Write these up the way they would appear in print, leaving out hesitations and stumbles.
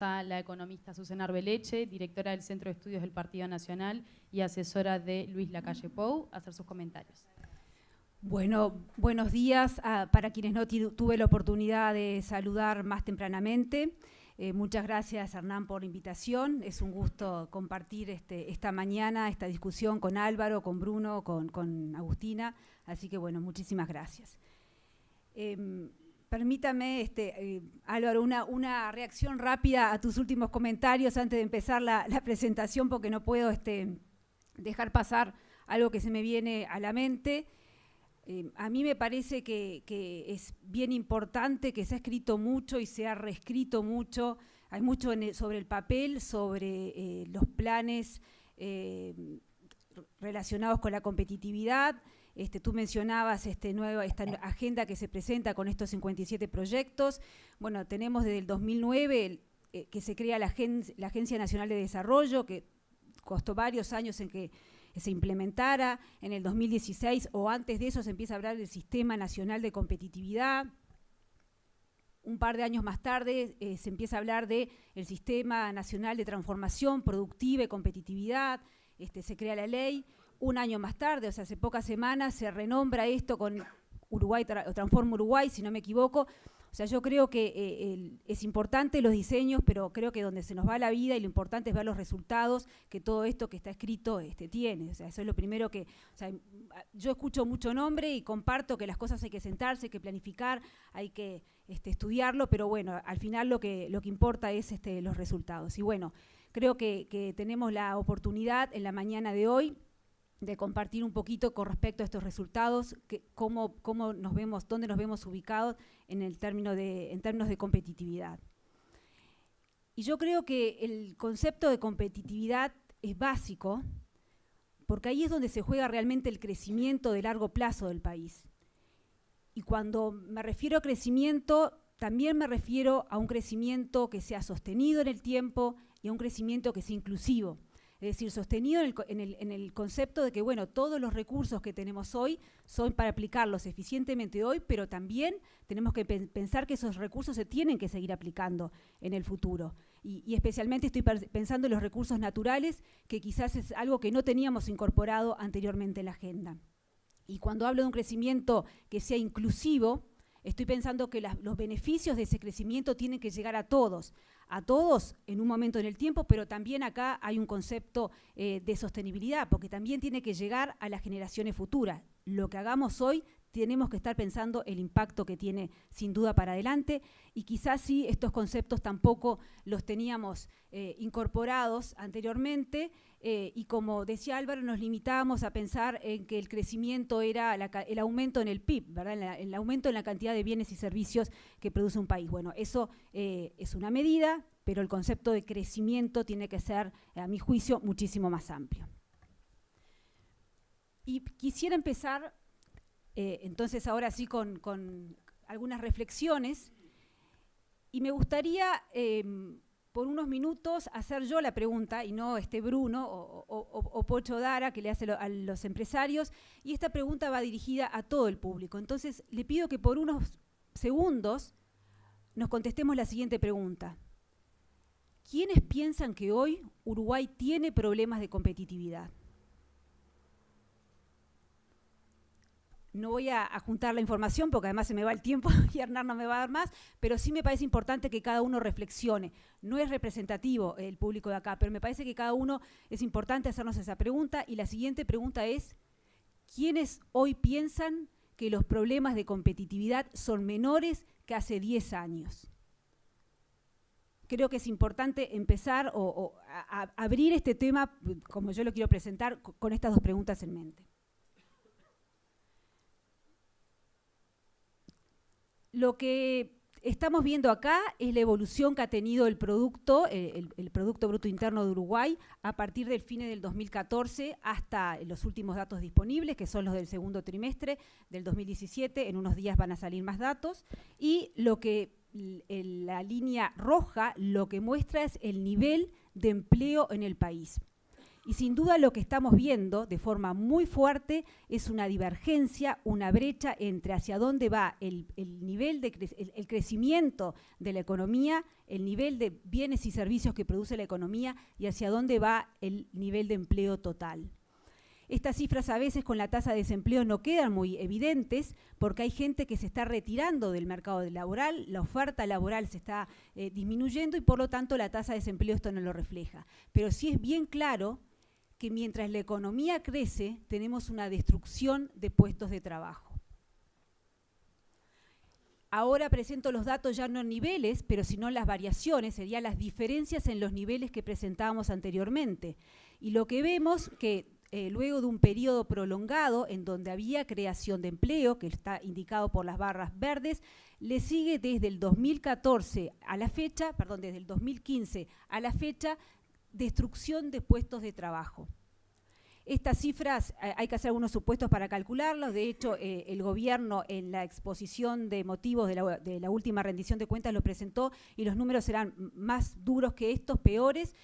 A la economista Susana Arbeleche, directora del Centro de Estudios del Partido Nacional y asesora de Luis Lacalle Pou, a hacer sus comentarios. Bueno, buenos días para quienes no tuve la oportunidad de saludar más tempranamente. Muchas gracias, Hernán, por la invitación. Es un gusto compartir esta mañana, esta discusión con Álvaro, con Bruno, con Agustina. Así que, bueno, muchísimas gracias. Permítame, Álvaro, una reacción rápida a tus últimos comentarios antes de empezar la presentación, porque no puedo dejar pasar algo que se me viene a la mente. A mí me parece que es bien importante, que se ha escrito mucho y se ha reescrito mucho. Hay mucho sobre el papel, sobre los planes relacionados con la competitividad. Tú mencionabas esta agenda que se presenta con estos 57 proyectos. Bueno, tenemos desde el 2009 que se crea la Agencia Nacional de Desarrollo, que costó varios años en que se implementara. En el 2016 o antes de eso se empieza a hablar del Sistema Nacional de Competitividad. Un par de años más tarde se empieza a hablar del Sistema Nacional de Transformación Productiva y Competitividad. Se crea la ley. Un año más tarde, o sea, hace pocas semanas, se renombra esto con Uruguay, Transforma Uruguay, si no me equivoco. O sea, yo creo que es importante los diseños, pero creo que donde se nos va la vida y lo importante es ver los resultados que todo esto que está escrito tiene. O sea, eso es lo primero que... O sea, yo escucho mucho nombre y comparto que las cosas hay que sentarse, hay que planificar, hay que estudiarlo, pero bueno, al final lo que importa es los resultados. Y bueno, creo que tenemos la oportunidad en la mañana de hoy de compartir un poquito con respecto a estos resultados, cómo nos vemos, dónde nos vemos ubicados en términos de competitividad. Y yo creo que el concepto de competitividad es básico, porque ahí es donde se juega realmente el crecimiento de largo plazo del país. Y cuando me refiero a crecimiento, también me refiero a un crecimiento que sea sostenido en el tiempo y a un crecimiento que sea inclusivo. Es decir, sostenido en el concepto de que, bueno, todos los recursos que tenemos hoy son para aplicarlos eficientemente hoy, pero también tenemos que pensar que esos recursos se tienen que seguir aplicando en el futuro. Y especialmente estoy pensando en los recursos naturales, que quizás es algo que no teníamos incorporado anteriormente en la agenda. Y cuando hablo de un crecimiento que sea inclusivo, estoy pensando que los beneficios de ese crecimiento tienen que llegar a todos en un momento en el tiempo, pero también acá hay un concepto de sostenibilidad, porque también tiene que llegar a las generaciones futuras. Lo que hagamos hoy tenemos que estar pensando el impacto que tiene sin duda para adelante, y quizás sí estos conceptos tampoco los teníamos incorporados anteriormente, y como decía Álvaro, nos limitábamos a pensar en que el crecimiento era el aumento en el PIB, ¿verdad? El aumento en la cantidad de bienes y servicios que produce un país. Bueno, eso es una medida, pero el concepto de crecimiento tiene que ser, a mi juicio, muchísimo más amplio. Y quisiera empezar entonces ahora sí con algunas reflexiones, y me gustaría por unos minutos hacer yo la pregunta y no Bruno o Pocho Dara, que le hace a los empresarios, y esta pregunta va dirigida a todo el público. Entonces le pido que por unos segundos nos contestemos la siguiente pregunta: ¿quiénes piensan que hoy Uruguay tiene problemas de competitividad? No voy a juntar la información porque además se me va el tiempo y Hernán no me va a dar más, pero sí me parece importante que cada uno reflexione. No es representativo el público de acá, pero me parece que cada uno es importante hacernos esa pregunta. Y la siguiente pregunta es: ¿quiénes hoy piensan que los problemas de competitividad son menores que hace 10 años? Creo que es importante empezar a abrir este tema, como yo lo quiero presentar, con estas dos preguntas en mente. Lo que estamos viendo acá es la evolución que ha tenido el Producto Bruto Interno de Uruguay a partir del fin del 2014 hasta los últimos datos disponibles, que son los del segundo trimestre del 2017. En unos días van a salir más datos. Y la línea roja lo que muestra es el nivel de empleo en el país. Y sin duda lo que estamos viendo de forma muy fuerte es una divergencia, una brecha entre hacia dónde va el nivel de el crecimiento de la economía, el nivel de bienes y servicios que produce la economía y hacia dónde va el nivel de empleo total. Estas cifras a veces con la tasa de desempleo no quedan muy evidentes porque hay gente que se está retirando del mercado laboral, la oferta laboral se está disminuyendo y por lo tanto la tasa de desempleo esto no lo refleja. Pero sí es bien claro que mientras la economía crece, tenemos una destrucción de puestos de trabajo. Ahora presento los datos ya no en niveles, pero sino en las variaciones, serían las diferencias en los niveles que presentábamos anteriormente. Y lo que vemos que luego de un periodo prolongado en donde había creación de empleo, que está indicado por las barras verdes, le sigue desde el 2014 a la fecha, perdón, desde el 2015 a la fecha, destrucción de puestos de trabajo. Estas cifras hay que hacer algunos supuestos para calcularlos. De hecho, el gobierno en la exposición de motivos de la última rendición de cuentas lo presentó y los números serán más duros que estos, peores,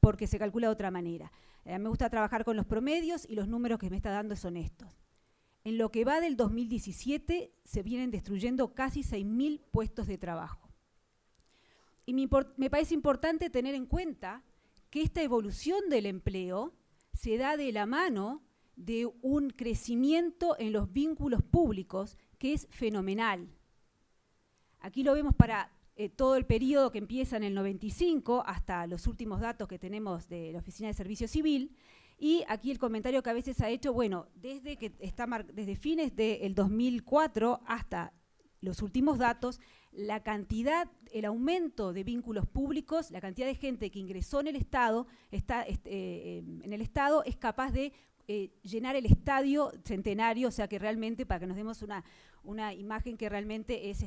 porque se calcula de otra manera. Me gusta trabajar con los promedios y los números que me está dando son estos. En lo que va del 2017 se vienen destruyendo casi 6.000 puestos de trabajo. Y me parece importante tener en cuenta que esta evolución del empleo se da de la mano de un crecimiento en los vínculos públicos que es fenomenal. Aquí lo vemos para todo el periodo que empieza en el 95 hasta los últimos datos que tenemos de la Oficina de Servicio Civil. Y aquí el comentario que a veces ha hecho, bueno, desde fines del 2004 hasta los últimos datos, la cantidad, el aumento de vínculos públicos, la cantidad de gente que ingresó en el Estado, es capaz de llenar el estadio Centenario, o sea que realmente, para que nos demos una imagen que realmente es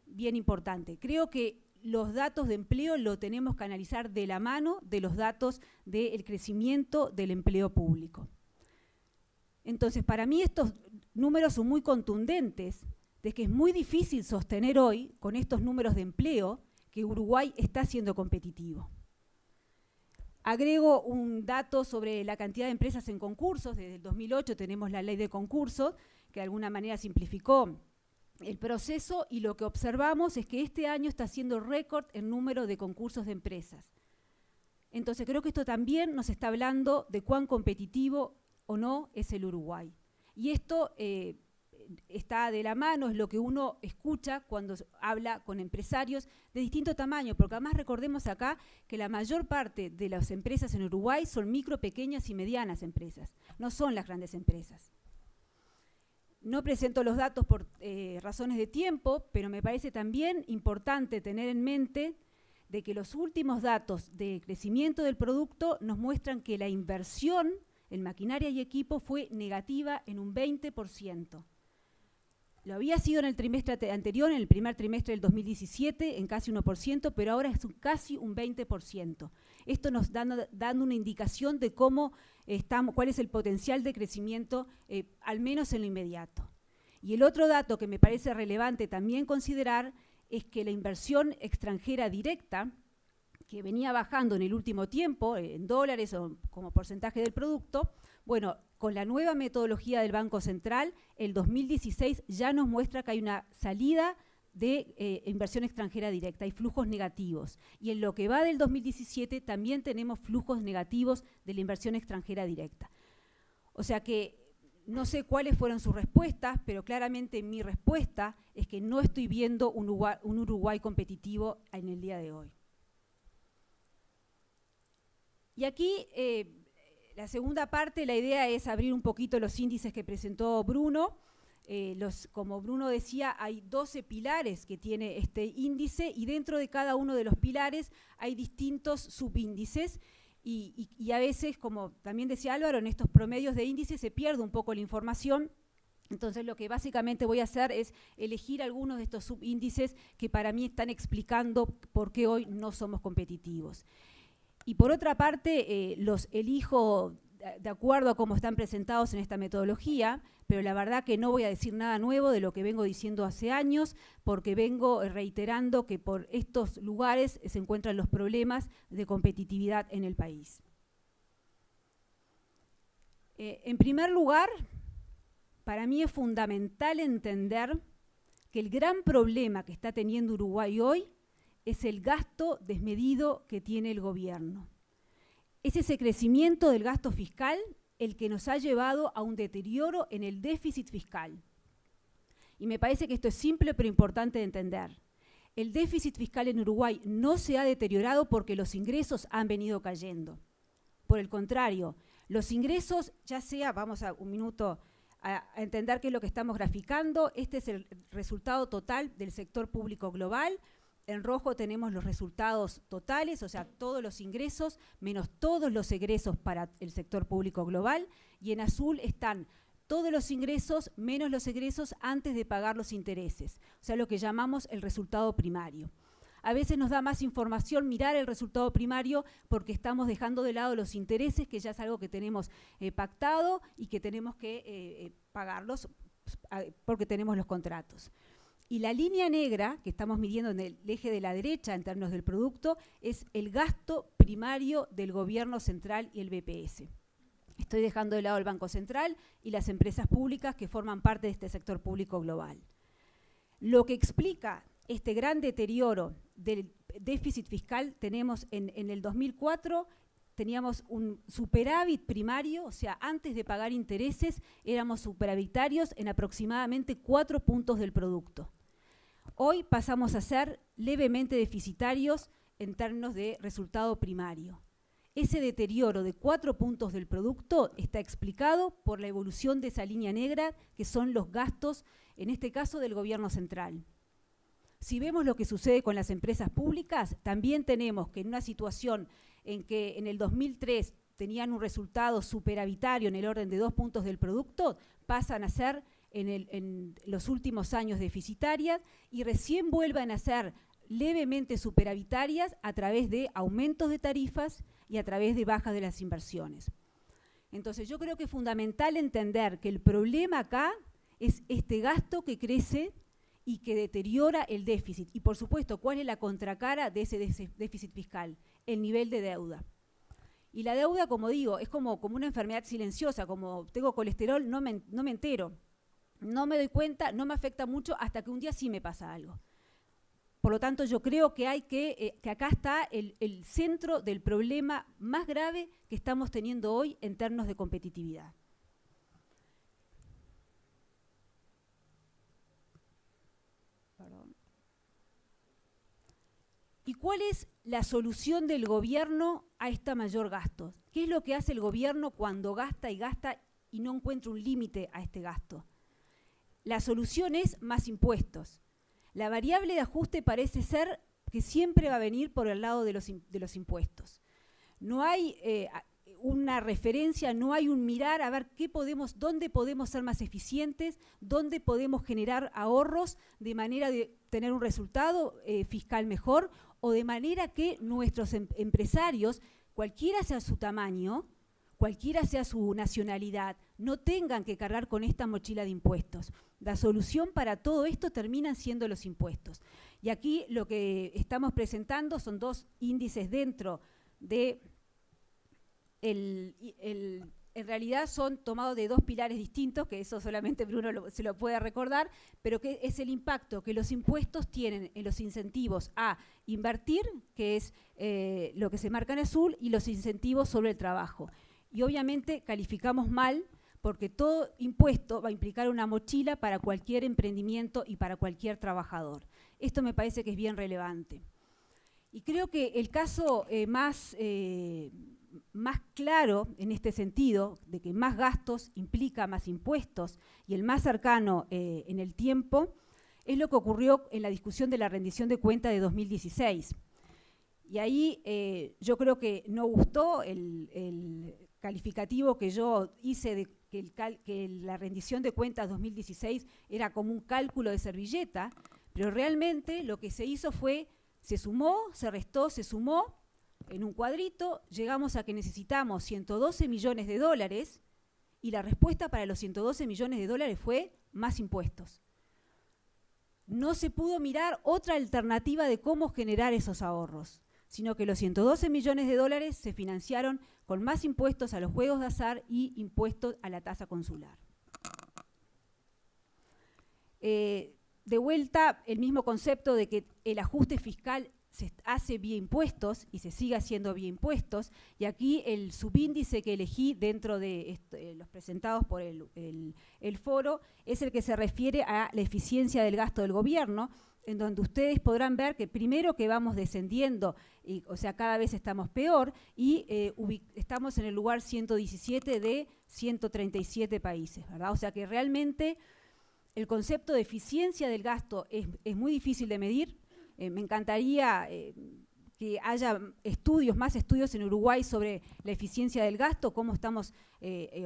bien importante. Creo que los datos de empleo lo tenemos que analizar de la mano de los datos del crecimiento del empleo público. Entonces, para mí estos números son muy contundentes, de que es muy difícil sostener hoy, con estos números de empleo, que Uruguay está siendo competitivo. Agrego un dato sobre la cantidad de empresas en concursos. Desde el 2008 tenemos la ley de concursos, que de alguna manera simplificó el proceso, y lo que observamos es que este año está siendo récord en número de concursos de empresas. Entonces creo que esto también nos está hablando de cuán competitivo o no es el Uruguay. Y esto está de la mano, es lo que uno escucha cuando habla con empresarios de distinto tamaño, porque además recordemos acá que la mayor parte de las empresas en Uruguay son micro, pequeñas y medianas empresas, no son las grandes empresas. No presento los datos por razones de tiempo, pero me parece también importante tener en mente de que los últimos datos de crecimiento del producto nos muestran que la inversión en maquinaria y equipo fue negativa en un 20%. Lo había sido en el trimestre anterior, en el primer trimestre del 2017, en casi 1%, pero ahora es casi un 20%. Esto nos dando una indicación de cómo cuál es el potencial de crecimiento, al menos en lo inmediato. Y el otro dato que me parece relevante también considerar es que la inversión extranjera directa, que venía bajando en el último tiempo, en dólares o como porcentaje del producto, bueno, con la nueva metodología del Banco Central, el 2016 ya nos muestra que hay una salida de inversión extranjera directa, hay flujos negativos. Y en lo que va del 2017 también tenemos flujos negativos de la inversión extranjera directa. O sea que no sé cuáles fueron sus respuestas, pero claramente mi respuesta es que no estoy viendo un Uruguay competitivo en el día de hoy. Y aquí la segunda parte, la idea es abrir un poquito los índices que presentó Bruno. Como Bruno decía, hay 12 pilares que tiene este índice y dentro de cada uno de los pilares hay distintos subíndices y a veces, como también decía Álvaro, en estos promedios de índices se pierde un poco la información. Entonces lo que básicamente voy a hacer es elegir algunos de estos subíndices que para mí están explicando por qué hoy no somos competitivos. Y por otra parte, los elijo de acuerdo a cómo están presentados en esta metodología, pero la verdad que no voy a decir nada nuevo de lo que vengo diciendo hace años, porque vengo reiterando que por estos lugares se encuentran los problemas de competitividad en el país. En primer lugar, para mí es fundamental entender que el gran problema que está teniendo Uruguay hoy es el gasto desmedido que tiene el gobierno. Es ese crecimiento del gasto fiscal el que nos ha llevado a un deterioro en el déficit fiscal. Y me parece que esto es simple pero importante de entender. El déficit fiscal en Uruguay no se ha deteriorado porque los ingresos han venido cayendo. Por el contrario, los ingresos, ya sea, vamos a un minuto a entender qué es lo que estamos graficando, este es el resultado total del sector público global. En rojo tenemos los resultados totales, o sea, todos los ingresos menos todos los egresos para el sector público global, y en azul están todos los ingresos menos los egresos antes de pagar los intereses, o sea, lo que llamamos el resultado primario. A veces nos da más información mirar el resultado primario porque estamos dejando de lado los intereses, que ya es algo que tenemos pactado y que tenemos que pagarlos porque tenemos los contratos. Y la línea negra, que estamos midiendo en el eje de la derecha en términos del producto, es el gasto primario del gobierno central y el BPS. Estoy dejando de lado el Banco Central y las empresas públicas que forman parte de este sector público global. Lo que explica este gran deterioro del déficit fiscal, tenemos en el 2004, teníamos un superávit primario, o sea, antes de pagar intereses éramos superavitarios en aproximadamente 4 puntos del producto. Hoy pasamos a ser levemente deficitarios en términos de resultado primario. Ese deterioro de 4 puntos del producto está explicado por la evolución de esa línea negra, que son los gastos, en este caso del gobierno central. Si vemos lo que sucede con las empresas públicas, también tenemos que en una situación en que en el 2003 tenían un resultado superavitario en el orden de 2 puntos del producto, pasan a ser en los últimos años deficitarias y recién vuelvan a ser levemente superavitarias a través de aumentos de tarifas y a través de bajas de las inversiones. Entonces yo creo que es fundamental entender que el problema acá es este gasto que crece y que deteriora el déficit. Y por supuesto, ¿cuál es la contracara de ese déficit fiscal? El nivel de deuda. Y la deuda, como digo, es como una enfermedad silenciosa, como tengo colesterol, no me entero. No me doy cuenta, no me afecta mucho hasta que un día sí me pasa algo. Por lo tanto, yo creo que que acá está el centro del problema más grave que estamos teniendo hoy en términos de competitividad. Perdón. ¿Y cuál es la solución del gobierno a este mayor gasto? ¿Qué es lo que hace el gobierno cuando gasta y no encuentra un límite a este gasto? La solución es más impuestos. La variable de ajuste parece ser que siempre va a venir por el lado de los impuestos. No hay una referencia, no hay un mirar a ver dónde podemos ser más eficientes, dónde podemos generar ahorros de manera de tener un resultado fiscal mejor o de manera que nuestros empresarios, cualquiera sea su tamaño, cualquiera sea su nacionalidad, no tengan que cargar con esta mochila de impuestos. La solución para todo esto terminan siendo los impuestos. Y aquí lo que estamos presentando son 2 índices dentro de en realidad son tomados de 2 pilares distintos, que eso solamente Bruno se lo puede recordar, pero que es el impacto que los impuestos tienen en los incentivos a invertir, que es lo que se marca en azul, y los incentivos sobre el trabajo. Y obviamente calificamos mal porque todo impuesto va a implicar una mochila para cualquier emprendimiento y para cualquier trabajador. Esto me parece que es bien relevante. Y creo que el caso más claro en este sentido, de que más gastos implica más impuestos, y el más cercano en el tiempo, es lo que ocurrió en la discusión de la rendición de cuentas de 2016. Y ahí yo creo que no gustó el calificativo que yo hice de que la rendición de cuentas 2016 era como un cálculo de servilleta, pero realmente lo que se hizo fue, se sumó, se restó, se sumó en un cuadrito, llegamos a que necesitamos 112 millones de dólares y la respuesta para los 112 millones de dólares fue más impuestos. No se pudo mirar otra alternativa de cómo generar esos ahorros. sino que los 112 millones de dólares se financiaron con más impuestos a los juegos de azar y impuestos a la tasa consular. De vuelta, el mismo concepto de que el ajuste fiscal se hace vía impuestos y se sigue haciendo vía impuestos, y aquí el subíndice que elegí dentro de los presentados por el foro es el que se refiere a la eficiencia del gasto del gobierno, en donde ustedes podrán ver que primero que vamos descendiendo, o sea, cada vez estamos peor, y estamos en el lugar 117 de 137 países, ¿verdad? O sea que realmente el concepto de eficiencia del gasto es muy difícil de medir. Me encantaría que haya más estudios en Uruguay sobre la eficiencia del gasto, cómo estamos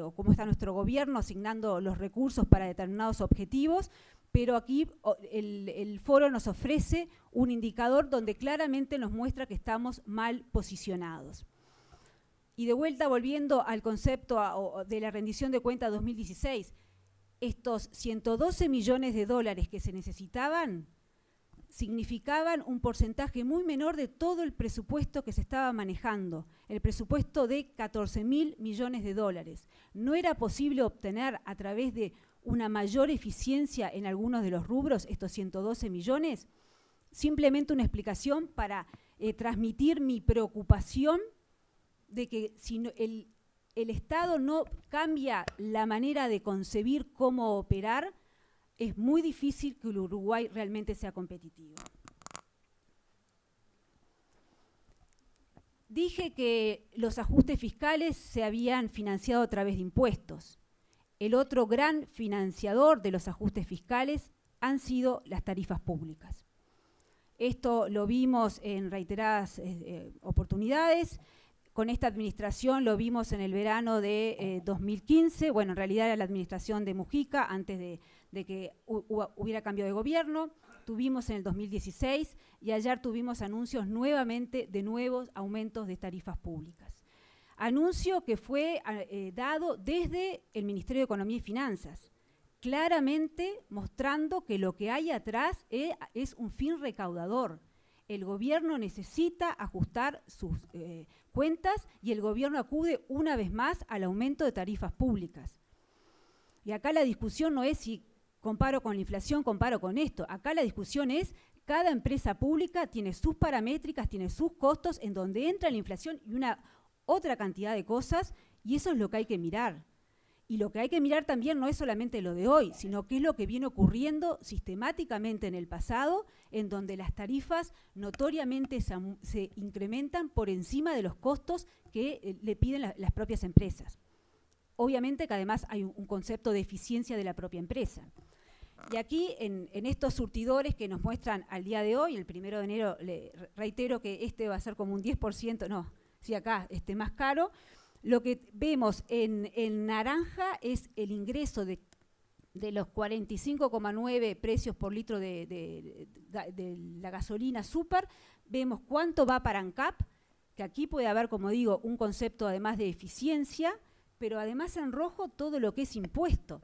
o cómo está nuestro gobierno asignando los recursos para determinados objetivos, pero aquí el foro nos ofrece un indicador donde claramente nos muestra que estamos mal posicionados. Y de vuelta, volviendo al concepto de la rendición de cuentas 2016, estos 112 millones de dólares que se necesitaban significaban un porcentaje muy menor de todo el presupuesto que se estaba manejando, el presupuesto de 14.000 millones de dólares. No era posible obtener a través de una mayor eficiencia en algunos de los rubros estos 112 millones. Simplemente una explicación para transmitir mi preocupación de que si no, el Estado no cambia la manera de concebir cómo operar, es muy difícil que el Uruguay realmente sea competitivo. Dije que los ajustes fiscales se habían financiado a través de impuestos. El otro gran financiador de los ajustes fiscales han sido las tarifas públicas. Esto lo vimos en reiteradas oportunidades. Con esta administración lo vimos en el verano de 2015, bueno, en realidad era la administración de Mujica, antes de que hubiera cambio de gobierno. Tuvimos en el 2016 y ayer tuvimos anuncios nuevamente de nuevos aumentos de tarifas públicas. Anuncio que fue dado desde el Ministerio de Economía y Finanzas, claramente mostrando que lo que hay atrás es un fin recaudador. El gobierno necesita ajustar sus cuentas y el gobierno acude una vez más al aumento de tarifas públicas. Y acá la discusión no es si comparo con la inflación, comparo con esto. Acá la discusión es, cada empresa pública tiene sus paramétricas, tiene sus costos, en donde entra la inflación y una otra cantidad de cosas, y eso es lo que hay que mirar. Y lo que hay que mirar también no es solamente lo de hoy, sino qué es lo que viene ocurriendo sistemáticamente en el pasado, en donde las tarifas notoriamente se incrementan por encima de los costos que le piden las propias empresas. Obviamente que además hay un concepto de eficiencia de la propia empresa. Y aquí, en estos surtidores que nos muestran al día de hoy, el 1 de enero, le reitero que este va a ser como un 10%, no, sí acá, más caro. Lo que vemos en naranja es el ingreso de los 45,9 precios por litro de la gasolina super. Vemos cuánto va para ANCAP, que aquí puede haber, como digo, un concepto además de eficiencia, pero además en rojo todo lo que es impuesto.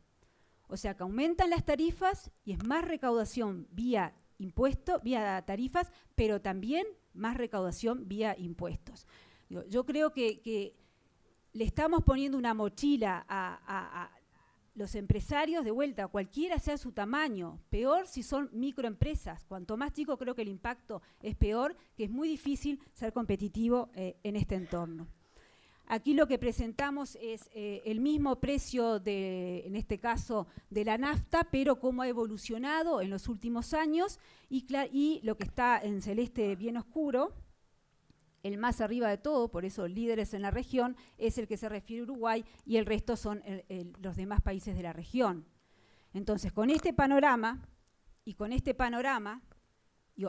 O sea que aumentan las tarifas y es más recaudación vía impuesto, vía tarifas, pero también más recaudación vía impuestos. Yo creo que le estamos poniendo una mochila a los empresarios, de vuelta, cualquiera sea su tamaño, peor si son microempresas. Cuanto más chico creo que el impacto es peor, que es muy difícil ser competitivo en este entorno. Aquí lo que presentamos es el mismo precio, en este caso, de la nafta, pero cómo ha evolucionado en los últimos años y lo que está en celeste bien oscuro, el más arriba de todo, por eso líderes en la región, es el que se refiere a Uruguay y el resto son los demás países de la región. Entonces, con este panorama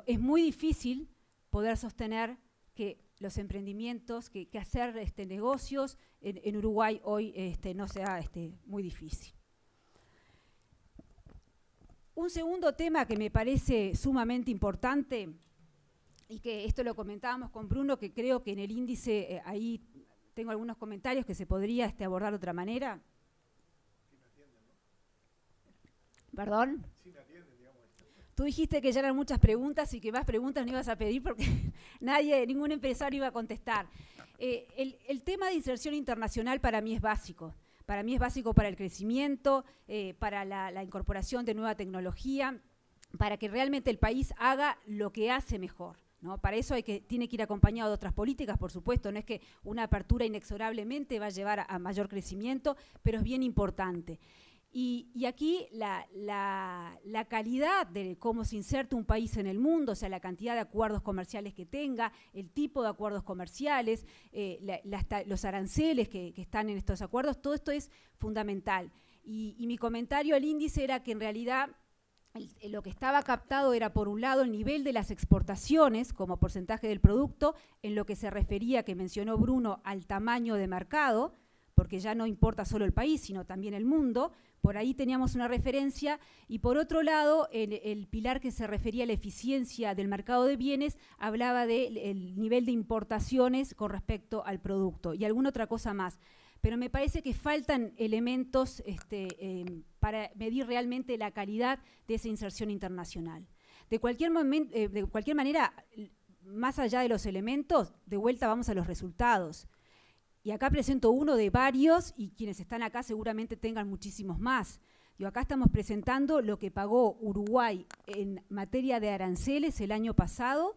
es muy difícil poder sostener que los emprendimientos, que hacer negocios en Uruguay hoy no sea muy difícil. Un segundo tema que me parece sumamente importante, y que esto lo comentábamos con Bruno, que creo que en el índice ahí tengo algunos comentarios que se podría abordar de otra manera. Sí me atienden, ¿no? ¿Perdón? Sí me atienden, digamos. tú dijiste que ya eran muchas preguntas y que más preguntas no ibas a pedir porque ningún empresario iba a contestar. El tema de inserción internacional para mí es básico. Para mí es básico para el crecimiento, para la incorporación de nueva tecnología, para que realmente el país haga lo que hace mejor, ¿no? Para eso tiene que ir acompañado de otras políticas, por supuesto. No es que una apertura inexorablemente va a llevar a mayor crecimiento, pero es bien importante. Y aquí la calidad de cómo se inserta un país en el mundo, o sea, la cantidad de acuerdos comerciales que tenga, el tipo de acuerdos comerciales, los aranceles que están en estos acuerdos, todo esto es fundamental. Y mi comentario al índice era que en realidad lo que estaba captado era, por un lado, el nivel de las exportaciones como porcentaje del producto, en lo que se refería, que mencionó Bruno, al tamaño de mercado, porque ya no importa solo el país, sino también el mundo. Por ahí teníamos una referencia, y por otro lado, el pilar que se refería a la eficiencia del mercado de bienes hablaba del nivel de importaciones con respecto al producto, y alguna otra cosa más. Pero me parece que faltan elementos para medir realmente la calidad de esa inserción internacional. De cualquier manera, más allá de los elementos, de vuelta vamos a los resultados. Y acá presento uno de varios, y quienes están acá seguramente tengan muchísimos más. Acá estamos presentando lo que pagó Uruguay en materia de aranceles el año pasado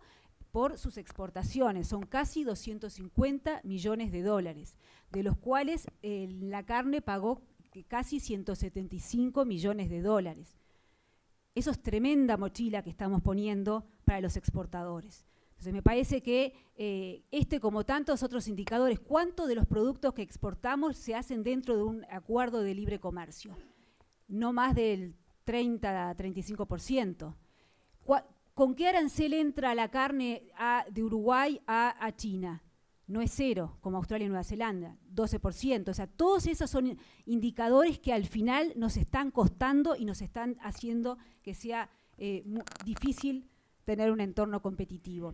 por sus exportaciones. Son casi 250 millones de dólares, de los cuales la carne pagó casi 175 millones de dólares. Eso es tremenda mochila que estamos poniendo para los exportadores. Entonces me parece que como tantos otros indicadores, ¿cuántos de los productos que exportamos se hacen dentro de un acuerdo de libre comercio? No más del 30 a 35%. ¿Con qué arancel entra la carne de Uruguay a China? No es cero, como Australia y Nueva Zelanda, 12%. O sea, todos esos son indicadores que al final nos están costando y nos están haciendo que sea difícil tener un entorno competitivo.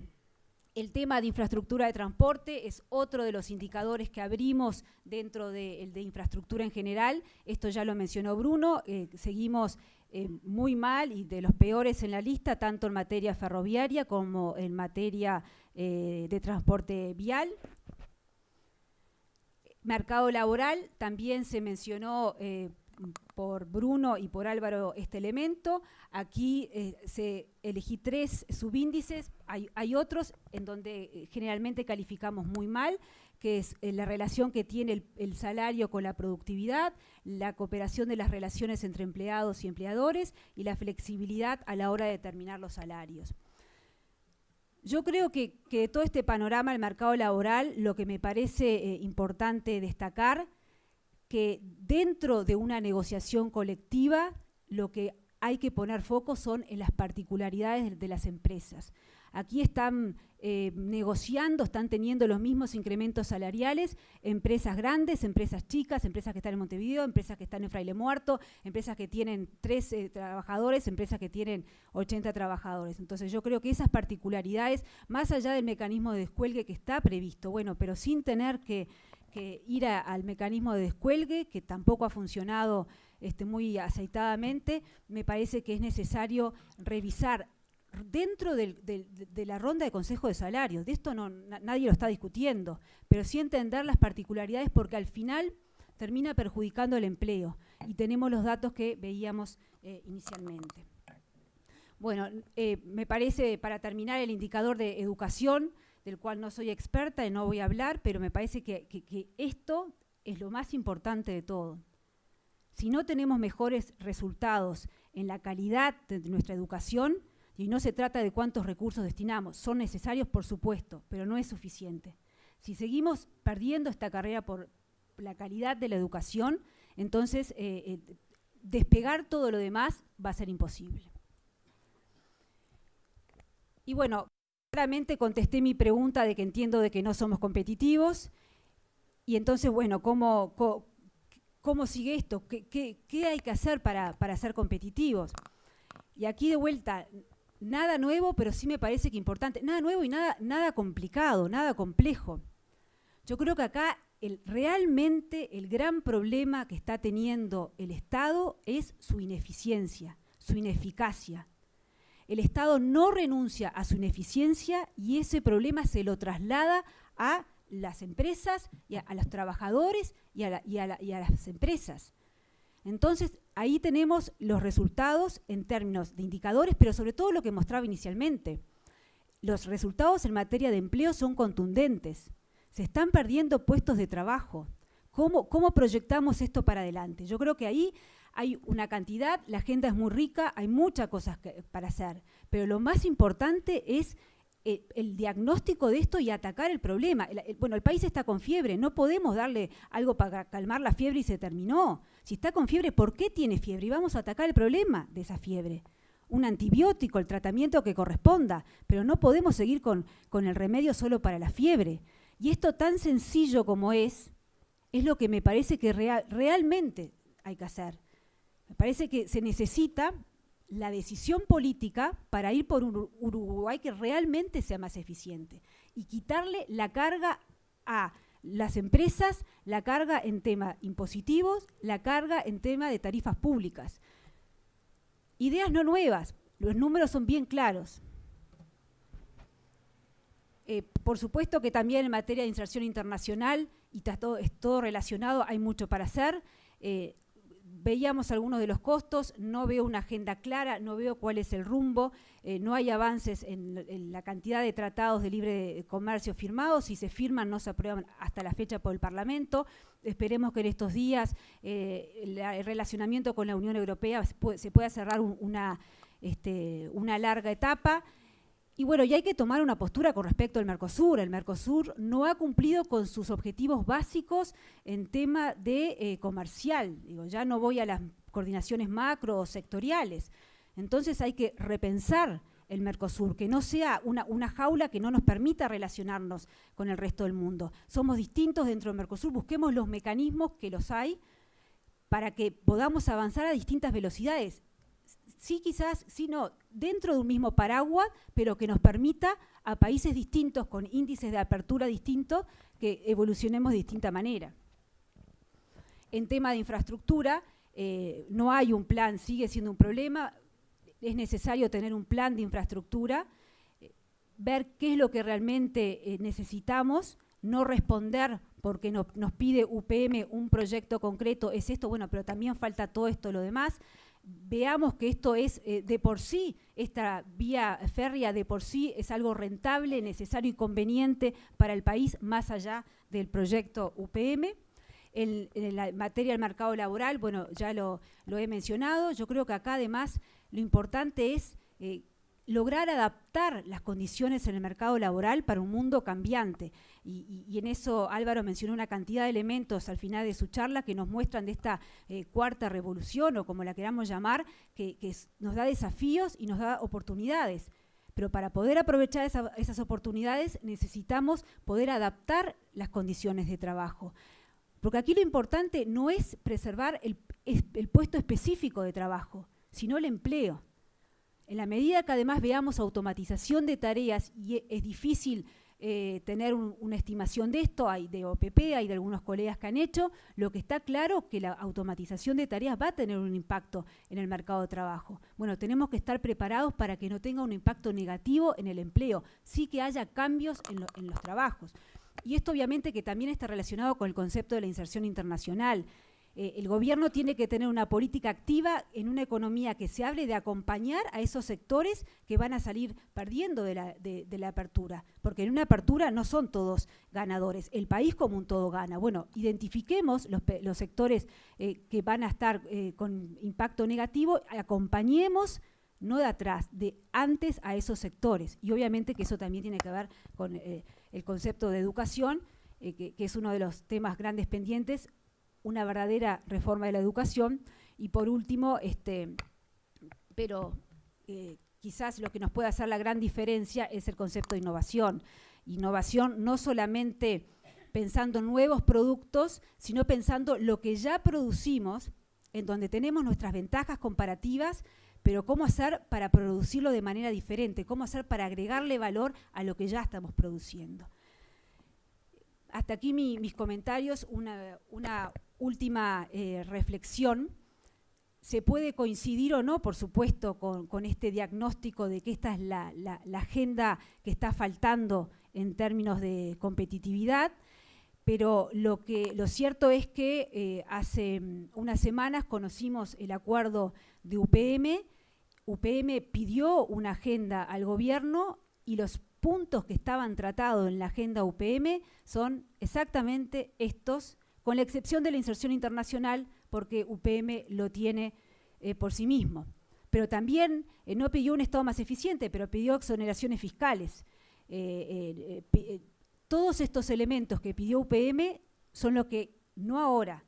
El tema de infraestructura de transporte es otro de los indicadores que abrimos dentro de infraestructura en general. Esto ya lo mencionó Bruno, seguimos muy mal y de los peores en la lista, tanto en materia ferroviaria como en materia de transporte vial. Mercado laboral, también se mencionó por Bruno y por Álvaro este elemento. Aquí elegí 3 subíndices, hay otros en donde generalmente calificamos muy mal, que es la relación que tiene el salario con la productividad, la cooperación de las relaciones entre empleados y empleadores y la flexibilidad a la hora de determinar los salarios. Yo creo que de todo este panorama del mercado laboral, lo que me parece importante destacar, que dentro de una negociación colectiva lo que hay que poner foco son en las particularidades de las empresas. Aquí están negociando, están teniendo los mismos incrementos salariales, empresas grandes, empresas chicas, empresas que están en Montevideo, empresas que están en Fraile Muerto, empresas que tienen 3 trabajadores, empresas que tienen 80 trabajadores. Entonces yo creo que esas particularidades, más allá del mecanismo de descuelgue que está previsto, bueno, pero sin tener que ir al mecanismo de descuelgue, que tampoco ha funcionado muy aceitadamente, me parece que es necesario revisar dentro de la ronda de consejo de salarios. De esto nadie lo está discutiendo, pero sí entender las particularidades, porque al final termina perjudicando el empleo, y tenemos los datos que veíamos inicialmente. Bueno, me parece, para terminar, el indicador de educación, del cual no soy experta y no voy a hablar, pero me parece que esto es lo más importante de todo. Si no tenemos mejores resultados en la calidad de nuestra educación, y no se trata de cuántos recursos destinamos, son necesarios por supuesto, pero no es suficiente. Si seguimos perdiendo esta carrera por la calidad de la educación, entonces despegar todo lo demás va a ser imposible. Y bueno, claramente contesté mi pregunta de que entiendo de que no somos competitivos, y entonces, bueno, ¿cómo sigue esto? ¿Qué hay que hacer para ser competitivos? Y aquí de vuelta, nada nuevo, pero sí me parece que importante. Nada nuevo y nada complicado, nada complejo. Yo creo que acá realmente el gran problema que está teniendo el Estado es su ineficiencia, su ineficacia. el Estado no renuncia a su ineficiencia y ese problema se lo traslada a las empresas, y a los trabajadores y a las empresas. Entonces, ahí tenemos los resultados en términos de indicadores, pero sobre todo lo que mostraba inicialmente. Los resultados en materia de empleo son contundentes. Se están perdiendo puestos de trabajo. ¿Cómo proyectamos esto para adelante? Yo creo que ahí hay una cantidad, la agenda es muy rica, hay muchas cosas para hacer, pero lo más importante es el diagnóstico de esto y atacar el problema. Bueno, el país está con fiebre, no podemos darle algo para calmar la fiebre y se terminó. Si está con fiebre, ¿por qué tiene fiebre? Y vamos a atacar el problema de esa fiebre. Un antibiótico, el tratamiento que corresponda, pero no podemos seguir con el remedio solo para la fiebre. Y esto tan sencillo como es lo que me parece que realmente hay que hacer. Me parece que se necesita la decisión política para ir por un Uruguay que realmente sea más eficiente y quitarle la carga a las empresas, la carga en temas impositivos, la carga en temas de tarifas públicas. Ideas no nuevas, los números son bien claros. Por supuesto que también en materia de inserción internacional, y es todo relacionado, hay mucho para hacer. Veíamos algunos de los costos, no veo una agenda clara, no veo cuál es el rumbo, no hay avances en la cantidad de tratados de libre comercio firmados, si se firman no se aprueban hasta la fecha por el Parlamento. Esperemos que en estos días el relacionamiento con la Unión Europea se pueda cerrar una larga etapa. Y bueno, y hay que tomar una postura con respecto al Mercosur. El Mercosur no ha cumplido con sus objetivos básicos en tema de comercial. Digo, ya no voy a las coordinaciones macro o sectoriales. Entonces hay que repensar el Mercosur, que no sea una jaula que no nos permita relacionarnos con el resto del mundo. Somos distintos dentro del Mercosur, busquemos los mecanismos que los hay para que podamos avanzar a distintas velocidades. Sí, quizás, sí, no, dentro de un mismo paraguas, pero que nos permita a países distintos, con índices de apertura distintos, que evolucionemos de distinta manera. En tema de infraestructura, no hay un plan, sigue siendo un problema, es necesario tener un plan de infraestructura, ver qué es lo que realmente necesitamos, no responder porque nos pide UPM un proyecto concreto, es esto, bueno, pero también falta todo esto, lo demás. Veamos que esto es de por sí, esta vía férrea de por sí es algo rentable, necesario y conveniente para el país, más allá del proyecto UPM. En la materia del mercado laboral, bueno, ya lo he mencionado. Yo creo que acá además lo importante es lograr adaptar las condiciones en el mercado laboral para un mundo cambiante. Y en eso Álvaro mencionó una cantidad de elementos al final de su charla que nos muestran de esta cuarta revolución, o como la queramos llamar, que nos da desafíos y nos da oportunidades. Pero para poder aprovechar esas oportunidades necesitamos poder adaptar las condiciones de trabajo. Porque aquí lo importante no es preservar el puesto específico de trabajo, sino el empleo. En la medida que además veamos automatización de tareas, y es difícil tener una estimación de esto, hay de OPP, hay de algunos colegas que han hecho, lo que está claro que la automatización de tareas va a tener un impacto en el mercado de trabajo. Bueno, tenemos que estar preparados para que no tenga un impacto negativo en el empleo, sí que haya cambios en los trabajos. Y esto obviamente que también está relacionado con el concepto de la inserción internacional. El gobierno tiene que tener una política activa en una economía que se hable de acompañar a esos sectores que van a salir perdiendo de la apertura, porque en una apertura no son todos ganadores, el país como un todo gana. Bueno, identifiquemos los sectores que van a estar con impacto negativo, acompañemos no de atrás, de antes a esos sectores. Y obviamente que eso también tiene que ver con el concepto de educación, que es uno de los temas grandes pendientes, una verdadera reforma de la educación. Y por último, pero quizás lo que nos puede hacer la gran diferencia es el concepto de innovación. Innovación no solamente pensando en nuevos productos, sino pensando lo que ya producimos, en donde tenemos nuestras ventajas comparativas, pero cómo hacer para producirlo de manera diferente, cómo hacer para agregarle valor a lo que ya estamos produciendo. Hasta aquí mis comentarios. Una última reflexión. se puede coincidir o no, por supuesto, con este diagnóstico de que esta es la agenda que está faltando en términos de competitividad, pero lo cierto es que hace unas semanas conocimos el acuerdo de UPM. UPM pidió una agenda al gobierno y los puntos que estaban tratados en la agenda UPM son exactamente estos, con la excepción de la inserción internacional, porque UPM lo tiene por sí mismo. Pero también no pidió un Estado más eficiente, pero pidió exoneraciones fiscales. Todos estos elementos que pidió UPM son lo que, no ahora,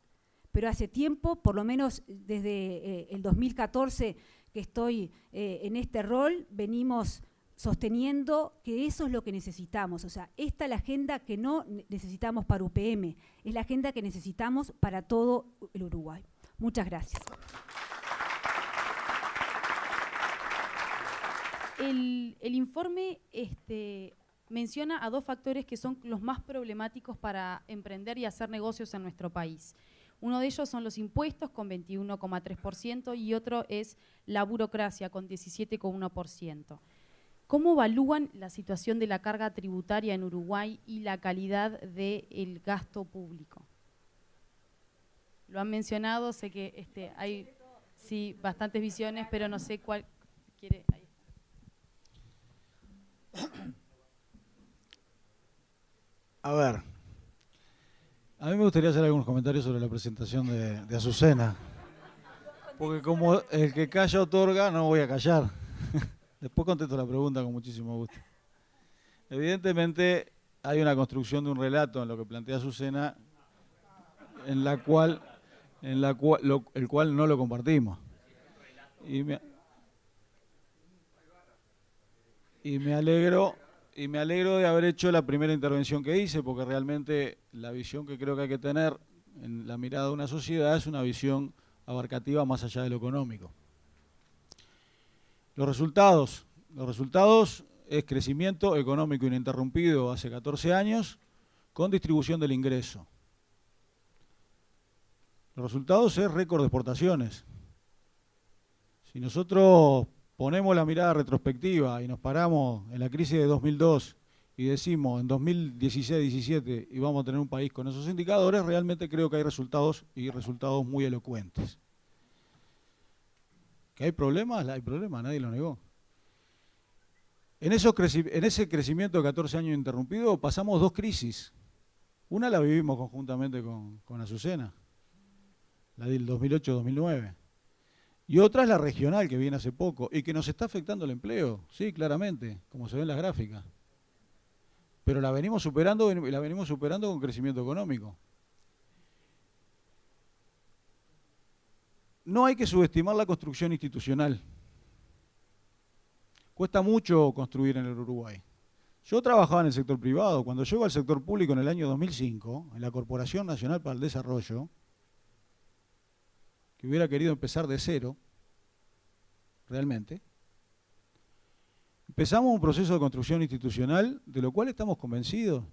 pero hace tiempo, por lo menos desde el 2014 que estoy en este rol, venimos sosteniendo que eso es lo que necesitamos. O sea, esta es la agenda que no necesitamos para UPM, es la agenda que necesitamos para todo el Uruguay. Muchas gracias. El informe menciona a 2 factores que son los más problemáticos para emprender y hacer negocios en nuestro país. Uno de ellos son los impuestos con 21,3% y otro es la burocracia con 17,1%. ¿Cómo evalúan la situación de la carga tributaria en Uruguay y la calidad del gasto público? Lo han mencionado, sé que hay sí, bastantes visiones, pero no sé cuál quiere. Ahí está. A ver, a mí me gustaría hacer algunos comentarios sobre la presentación de Azucena, porque como el que calla otorga, no voy a callar. Después contesto la pregunta con muchísimo gusto. Evidentemente hay una construcción de un relato en lo que plantea Azucena, el cual no lo compartimos. Y me alegro de haber hecho la primera intervención que hice, porque realmente la visión que creo que hay que tener en la mirada de una sociedad es una visión abarcativa más allá de lo económico. Los resultados es crecimiento económico ininterrumpido hace 14 años con distribución del ingreso. Los resultados es récord de exportaciones. Si nosotros ponemos la mirada retrospectiva y nos paramos en la crisis de 2002 y decimos en 2016-17 y vamos a tener un país con esos indicadores, realmente creo que hay resultados y resultados muy elocuentes. ¿Que hay problemas? Hay problemas, nadie lo negó. En ese crecimiento de 14 años interrumpido pasamos 2 crisis. Una la vivimos conjuntamente con Azucena, la del 2008-2009. Y otra es la regional, que viene hace poco, y que nos está afectando el empleo, sí, claramente, como se ve en las gráficas. Pero la venimos superando con crecimiento económico. No hay que subestimar la construcción institucional. Cuesta mucho construir en el Uruguay. Yo trabajaba en el sector privado. Cuando llego al sector público en el año 2005, en la Corporación Nacional para el Desarrollo, que hubiera querido empezar de cero, realmente, empezamos un proceso de construcción institucional de lo cual estamos convencidos.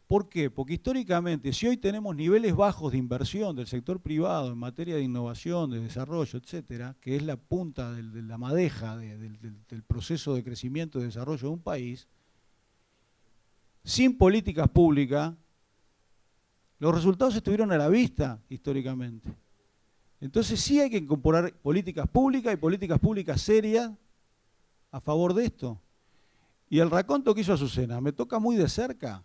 ¿Por qué? Porque históricamente, si hoy tenemos niveles bajos de inversión del sector privado en materia de innovación, de desarrollo, etcétera, que es la punta de la madeja del proceso de crecimiento y desarrollo de un país, sin políticas públicas, los resultados estuvieron a la vista históricamente. Entonces sí hay que incorporar políticas públicas y políticas públicas serias a favor de esto. Y el raconto que hizo Azucena me toca muy de cerca.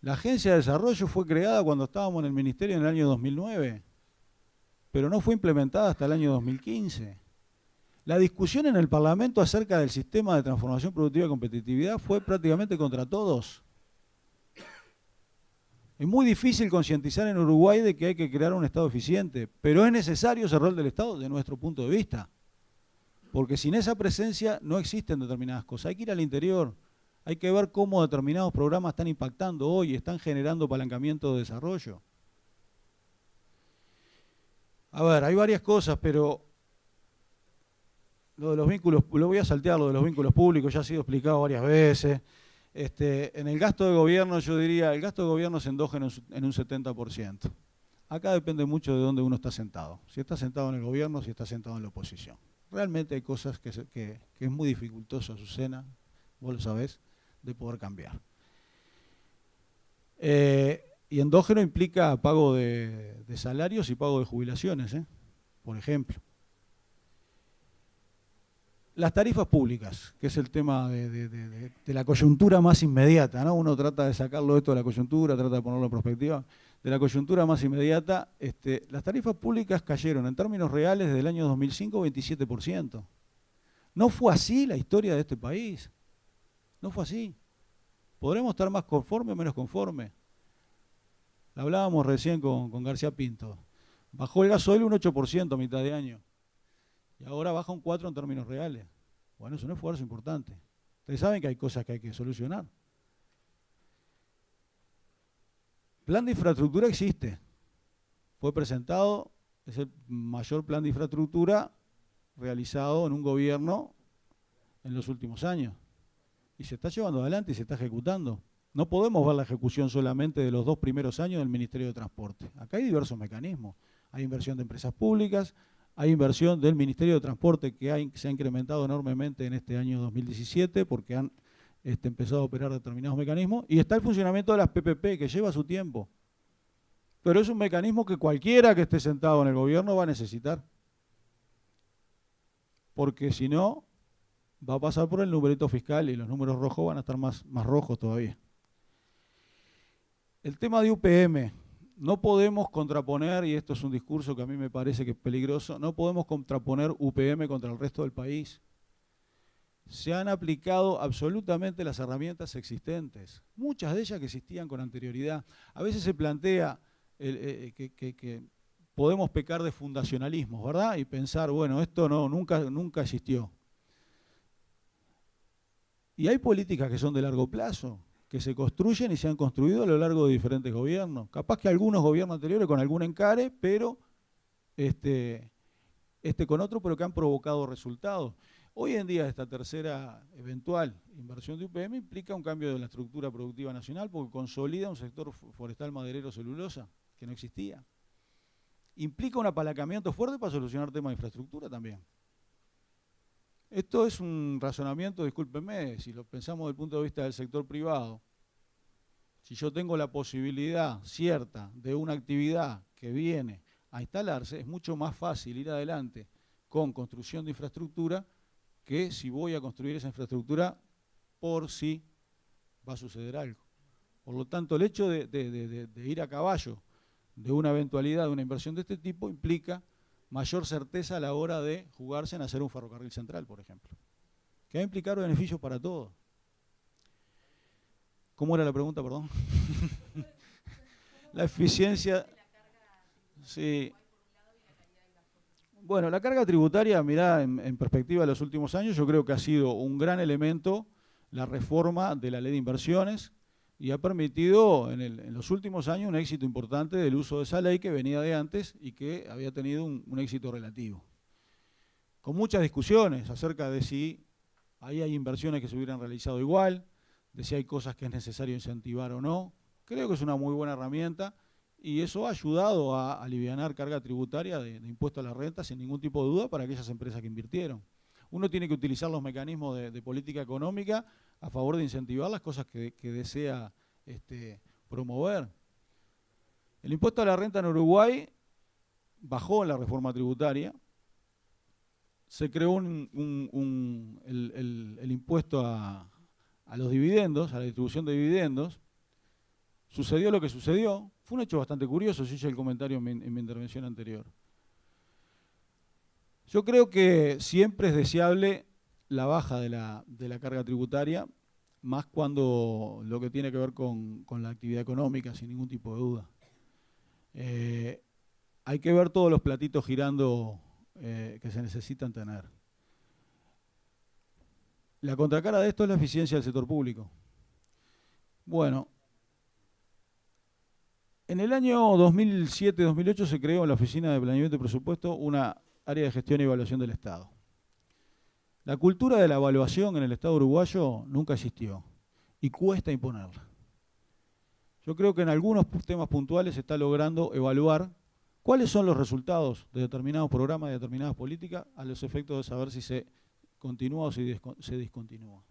La Agencia de Desarrollo fue creada cuando estábamos en el Ministerio en el año 2009, pero no fue implementada hasta el año 2015. La discusión en el Parlamento acerca del sistema de transformación productiva y competitividad fue prácticamente contra todos. Es muy difícil concientizar en Uruguay de que hay que crear un Estado eficiente, pero es necesario ese rol del Estado desde nuestro punto de vista, porque sin esa presencia no existen determinadas cosas. Hay que ir al interior. Hay que ver cómo determinados programas están impactando hoy, están generando apalancamiento de desarrollo. A ver, hay varias cosas, pero lo de los vínculos, lo voy a saltear, lo de los vínculos públicos, ya ha sido explicado varias veces. En el gasto de gobierno, yo diría, el gasto de gobierno es endógeno en un 70%. acá depende mucho de dónde uno está sentado. Si está sentado en el gobierno, si está sentado en la oposición. Realmente hay cosas que es muy dificultoso, Azucena, vos lo sabés, de poder cambiar. Y endógeno implica pago de salarios y pago de jubilaciones, por ejemplo. Las tarifas públicas, que es el tema de la coyuntura más inmediata, ¿no? Uno trata de sacarlo esto de la coyuntura, trata de ponerlo en perspectiva. De la coyuntura más inmediata, las tarifas públicas cayeron en términos reales desde el año 2005 27%. No fue así la historia de este país. No fue así. Podremos estar más conformes o menos conformes. Hablábamos recién con García Pinto. Bajó el gasoil un 8% a mitad de año. Y ahora baja un 4% en términos reales. Bueno, es un esfuerzo importante. Ustedes saben que hay cosas que hay que solucionar. Plan de infraestructura existe. Fue presentado, es el mayor plan de infraestructura realizado en un gobierno en los últimos años. Y se está llevando adelante y se está ejecutando. No podemos ver la ejecución solamente de los 2 primeros años del Ministerio de Transporte. Acá hay diversos mecanismos. Hay inversión de empresas públicas, hay inversión del Ministerio de Transporte que se ha incrementado enormemente en este año 2017 porque han empezado a operar determinados mecanismos. Y está el funcionamiento de las PPP que lleva su tiempo. Pero es un mecanismo que cualquiera que esté sentado en el gobierno va a necesitar. Porque si no, va a pasar por el numerito fiscal y los números rojos van a estar más rojos todavía. El tema de UPM, no podemos contraponer, y esto es un discurso que a mí me parece que es peligroso, no podemos contraponer UPM contra el resto del país. Se han aplicado absolutamente las herramientas existentes, muchas de ellas que existían con anterioridad. A veces se plantea que podemos pecar de fundacionalismos, ¿verdad? Y pensar, bueno, esto nunca existió. Y hay políticas que son de largo plazo, que se construyen y se han construido a lo largo de diferentes gobiernos. Capaz que algunos gobiernos anteriores con algún encare, pero con otro, pero que han provocado resultados. Hoy en día esta tercera eventual inversión de UPM implica un cambio de la estructura productiva nacional porque consolida un sector forestal maderero celulosa que no existía. Implica un apalancamiento fuerte para solucionar temas de infraestructura también. Esto es un razonamiento, discúlpenme, si lo pensamos desde el punto de vista del sector privado. Si yo tengo la posibilidad cierta de una actividad que viene a instalarse, es mucho más fácil ir adelante con construcción de infraestructura que si voy a construir esa infraestructura por si va a suceder algo. Por lo tanto, el hecho de ir a caballo de una eventualidad, de una inversión de este tipo, implica mayor certeza a la hora de jugarse en hacer un ferrocarril central, por ejemplo, que va a implicar beneficios para todos. ¿Cómo era la pregunta, perdón? La eficiencia. Sí. Bueno, la carga tributaria, mirá, en perspectiva de los últimos años, yo creo que ha sido un gran elemento la reforma de la ley de inversiones y ha permitido en los últimos años un éxito importante del uso de esa ley que venía de antes y que había tenido un éxito relativo. Con muchas discusiones acerca de si ahí hay inversiones que se hubieran realizado igual, de si hay cosas que es necesario incentivar o no. Creo que es una muy buena herramienta y eso ha ayudado a alivianar carga tributaria de impuesto a la renta sin ningún tipo de duda para aquellas empresas que invirtieron. Uno tiene que utilizar los mecanismos de política económica a favor de incentivar las cosas que desea promover. El impuesto a la renta en Uruguay bajó en la reforma tributaria. Se creó el impuesto a los dividendos, a la distribución de dividendos. Sucedió lo que sucedió. Fue un hecho bastante curioso, yo hice el comentario en mi intervención anterior. Yo creo que siempre es deseable la baja de la carga tributaria, más cuando lo que tiene que ver con la actividad económica, sin ningún tipo de duda. Hay que ver todos los platitos girando que se necesitan tener. La contracara de esto es la eficiencia del sector público. Bueno, en el año 2007-2008 se creó en la Oficina de Planeamiento y Presupuesto una área de gestión y evaluación del Estado. La cultura de la evaluación en el Estado uruguayo nunca existió y cuesta imponerla. yo creo que en algunos temas puntuales se está logrando evaluar cuáles son los resultados de determinados programas, de determinadas políticas, a los efectos de saber si se continúa o si se discontinúa.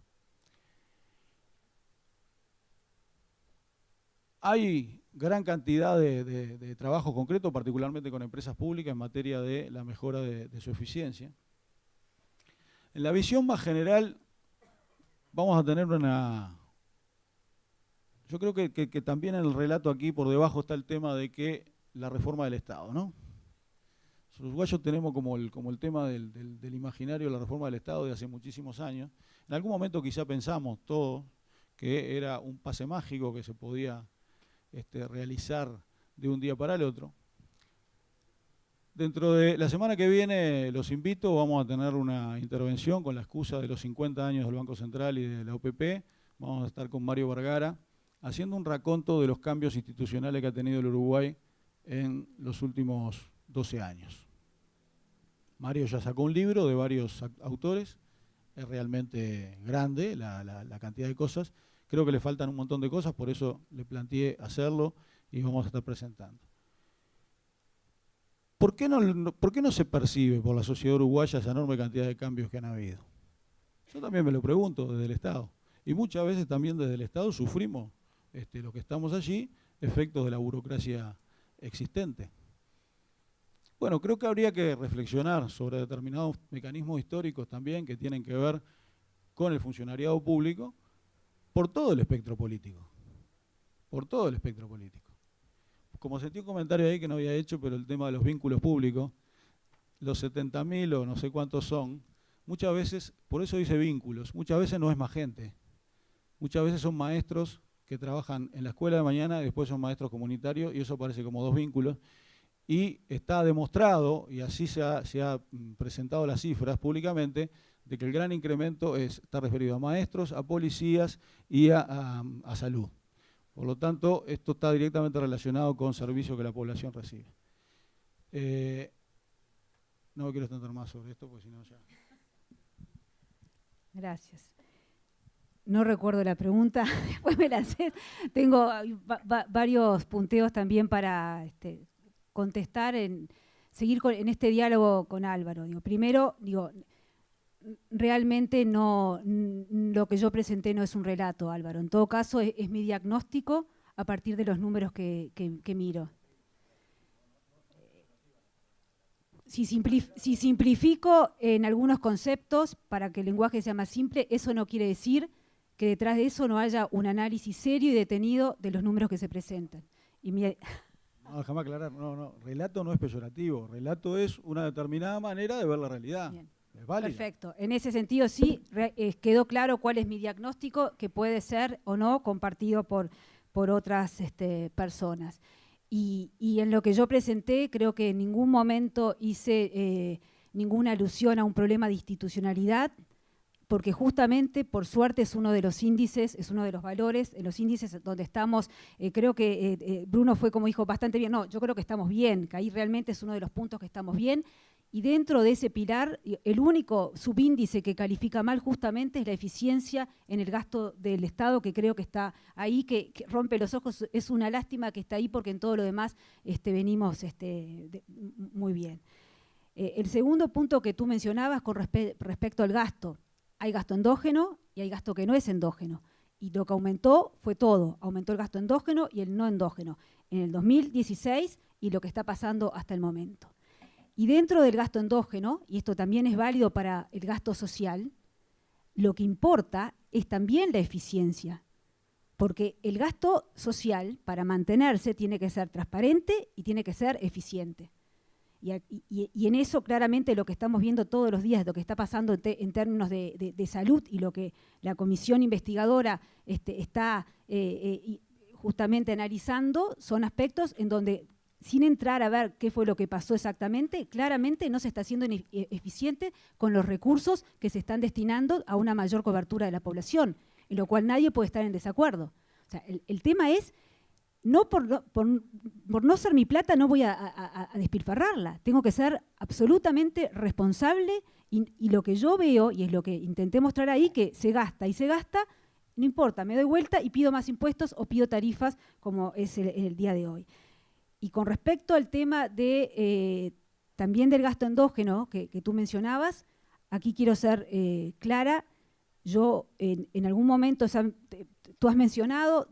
Hay gran cantidad de trabajo concreto, particularmente con empresas públicas, en materia de la mejora de su eficiencia. En la visión más general, vamos a tener una... Yo creo que también en el relato aquí por debajo está el tema de que la reforma del Estado, ¿no? Los uruguayos tenemos como el tema del imaginario la reforma del Estado de hace muchísimos años. En algún momento quizá pensamos todos que era un pase mágico que se podía realizar de un día para el otro. Dentro de la semana que viene, los invito, vamos a tener una intervención con la excusa de los 50 años del Banco Central y de la OPP. Vamos a estar con Mario Vergara, haciendo un raconto de los cambios institucionales que ha tenido el Uruguay en los últimos 12 años. Mario ya sacó un libro de varios autores, es realmente grande la cantidad de cosas. Creo que le faltan un montón de cosas, por eso le planteé hacerlo y vamos a estar presentando. ¿Por qué no se percibe por la sociedad uruguaya esa enorme cantidad de cambios que han habido? Yo también me lo pregunto desde el Estado. Y muchas veces también desde el Estado sufrimos, los que estamos allí, efectos de la burocracia existente. Bueno, creo que habría que reflexionar sobre determinados mecanismos históricos también que tienen que ver con el funcionariado público por todo el espectro político. Por todo el espectro político. Como sentí un comentario ahí que no había hecho, pero el tema de los vínculos públicos, los 70.000 o no sé cuántos son, muchas veces, por eso dice vínculos, muchas veces no es más gente. Muchas veces son maestros que trabajan en la escuela de mañana y después son maestros comunitarios y eso parece como dos vínculos. Y está demostrado, y así se ha presentado las cifras públicamente, de que el gran incremento está referido a maestros, a policías y a salud. Por lo tanto, esto está directamente relacionado con servicios que la población recibe. No me quiero extender más sobre esto, porque si no ya... Gracias. No recuerdo la pregunta, después me la sé. Tengo varios punteos también para contestar, seguir en este diálogo con Álvaro. Primero, realmente no, lo que yo presenté no es un relato, Álvaro. En todo caso, es mi diagnóstico a partir de los números que miro. Si simplifico en algunos conceptos para que el lenguaje sea más simple, eso no quiere decir que detrás de eso no haya un análisis serio y detenido de los números que se presentan. No, déjame aclarar, no, relato no es peyorativo, relato es una determinada manera de ver la realidad. Bien. Es válida. Perfecto. En ese sentido sí quedó claro cuál es mi diagnóstico, que puede ser o no compartido por otras personas. Y en lo que yo presenté, creo que en ningún momento hice ninguna alusión a un problema de institucionalidad, porque justamente, por suerte, es uno de los índices, es uno de los valores, en los índices donde estamos, creo que Bruno fue, como dijo, bastante bien. No, yo creo que estamos bien, que ahí realmente es uno de los puntos que estamos bien. Y dentro de ese pilar, el único subíndice que califica mal justamente es la eficiencia en el gasto del Estado, que creo que está ahí, que rompe los ojos. Es una lástima que está ahí porque en todo lo demás venimos muy bien. El segundo punto que tú mencionabas con respecto al gasto. Hay gasto endógeno y hay gasto que no es endógeno. Y lo que aumentó fue todo. Aumentó el gasto endógeno y el no endógeno en el 2016 y lo que está pasando hasta el momento. Y dentro del gasto endógeno, y esto también es válido para el gasto social, lo que importa es también la eficiencia. Porque el gasto social, para mantenerse, tiene que ser transparente y tiene que ser eficiente. Y en eso claramente lo que estamos viendo todos los días, lo que está pasando en términos de salud y lo que la comisión investigadora está justamente analizando, son aspectos en donde, sin entrar a ver qué fue lo que pasó exactamente, claramente no se está siendo eficiente con los recursos que se están destinando a una mayor cobertura de la población, en lo cual nadie puede estar en desacuerdo. O sea, el tema es, no por no ser mi plata no voy a despilfarrarla, tengo que ser absolutamente responsable y lo que yo veo, y es lo que intenté mostrar ahí, que se gasta y se gasta no importa, me doy vuelta y pido más impuestos o pido tarifas como es el día de hoy. Y con respecto al tema de también del gasto endógeno que tú mencionabas, aquí quiero ser clara. Yo en algún momento, o sea, tú has mencionado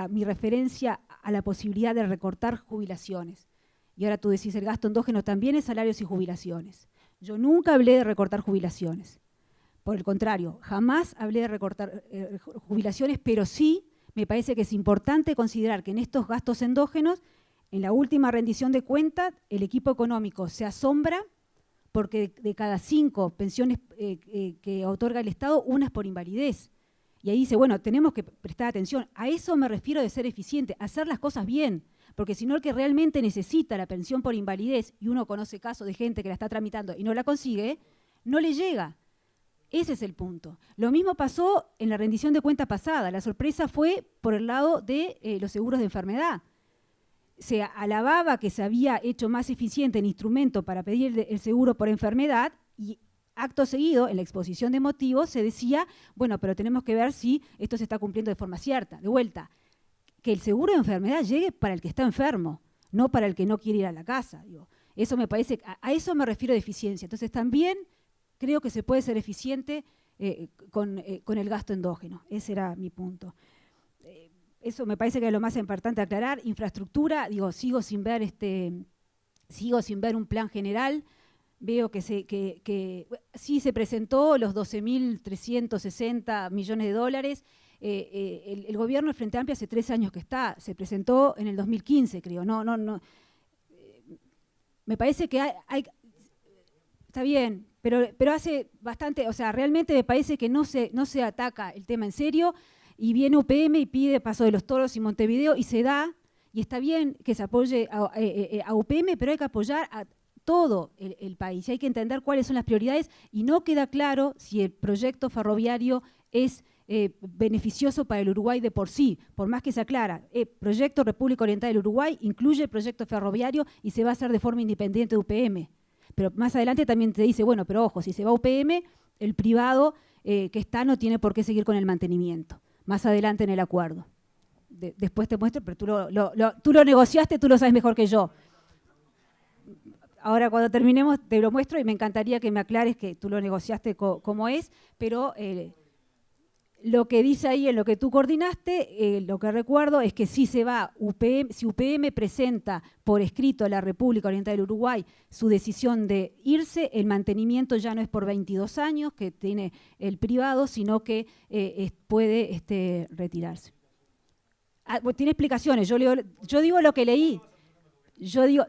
mi referencia a la posibilidad de recortar jubilaciones. Y ahora tú decís, el gasto endógeno también es salarios y jubilaciones. Yo nunca hablé de recortar jubilaciones. Por el contrario, jamás hablé de recortar jubilaciones, pero sí me parece que es importante considerar que en estos gastos endógenos, en la última rendición de cuentas, el equipo económico se asombra porque de cada 5 pensiones que otorga el Estado, una es por invalidez. Y ahí dice, bueno, tenemos que prestar atención. A eso me refiero de ser eficiente, hacer las cosas bien. Porque si no, el que realmente necesita la pensión por invalidez, y uno conoce casos de gente que la está tramitando y no la consigue, no le llega. Ese es el punto. Lo mismo pasó en la rendición de cuenta pasada. La sorpresa fue por el lado de los seguros de enfermedad. Se alababa que se había hecho más eficiente el instrumento para pedir el seguro por enfermedad y acto seguido, en la exposición de motivos, se decía, bueno, pero tenemos que ver si esto se está cumpliendo de forma cierta. De vuelta, que el seguro de enfermedad llegue para el que está enfermo, no para el que no quiere ir a la casa. Digo. Eso me parece, a eso me refiero de eficiencia. Entonces también creo que se puede ser eficiente con el gasto endógeno. Ese era mi punto. Eso me parece que es lo más importante aclarar. Infraestructura, digo, sigo sin ver un plan general. Veo que sí se presentó los 12.360 millones de dólares. El gobierno del Frente Amplio hace 3 años que está, se presentó en el 2015, creo. No. Me parece que hay está bien, pero hace bastante, o sea, realmente me parece que no se ataca el tema en serio. Y viene UPM y pide Paso de los Toros y Montevideo y se da, y está bien que se apoye a UPM, pero hay que apoyar a todo el país. Hay que entender cuáles son las prioridades y no queda claro si el proyecto ferroviario es beneficioso para el Uruguay de por sí, por más que se aclara. Proyecto República Oriental del Uruguay incluye el proyecto ferroviario y se va a hacer de forma independiente de UPM. Pero más adelante también te dice, bueno, pero ojo, si se va a UPM, el privado que está no tiene por qué seguir con el mantenimiento. Más adelante en el acuerdo. Después te muestro, pero tú lo negociaste, tú lo sabes mejor que yo. Ahora cuando terminemos te lo muestro y me encantaría que me aclares que tú lo negociaste como es, pero lo que dice ahí en lo que tú coordinaste, lo que recuerdo es que si se va si UPM presenta por escrito a la República Oriental del Uruguay su decisión de irse, el mantenimiento ya no es por 22 años que tiene el privado, sino que puede retirarse. Tiene explicaciones, yo digo lo que leí. Yo digo,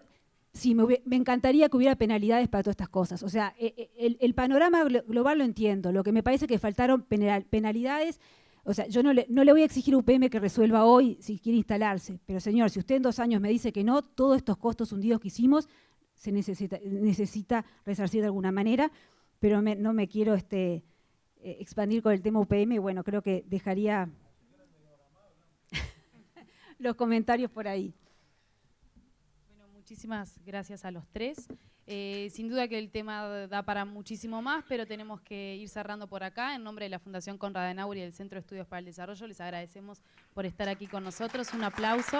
sí, me encantaría que hubiera penalidades para todas estas cosas. O sea, el panorama global lo entiendo. Lo que me parece que faltaron penalidades. O sea, yo no le voy a exigir a UPM que resuelva hoy si quiere instalarse. Pero, señor, si usted en 2 años me dice que no, todos estos costos hundidos que hicimos se necesita resarcir de alguna manera. Pero no me quiero expandir con el tema UPM. Y bueno, creo que dejaría los comentarios por ahí. Muchísimas gracias a los 3. Sin duda que el tema da para muchísimo más, pero tenemos que ir cerrando por acá. En nombre de la Fundación Konrad Adenauer y del Centro de Estudios para el Desarrollo, les agradecemos por estar aquí con nosotros. Un aplauso.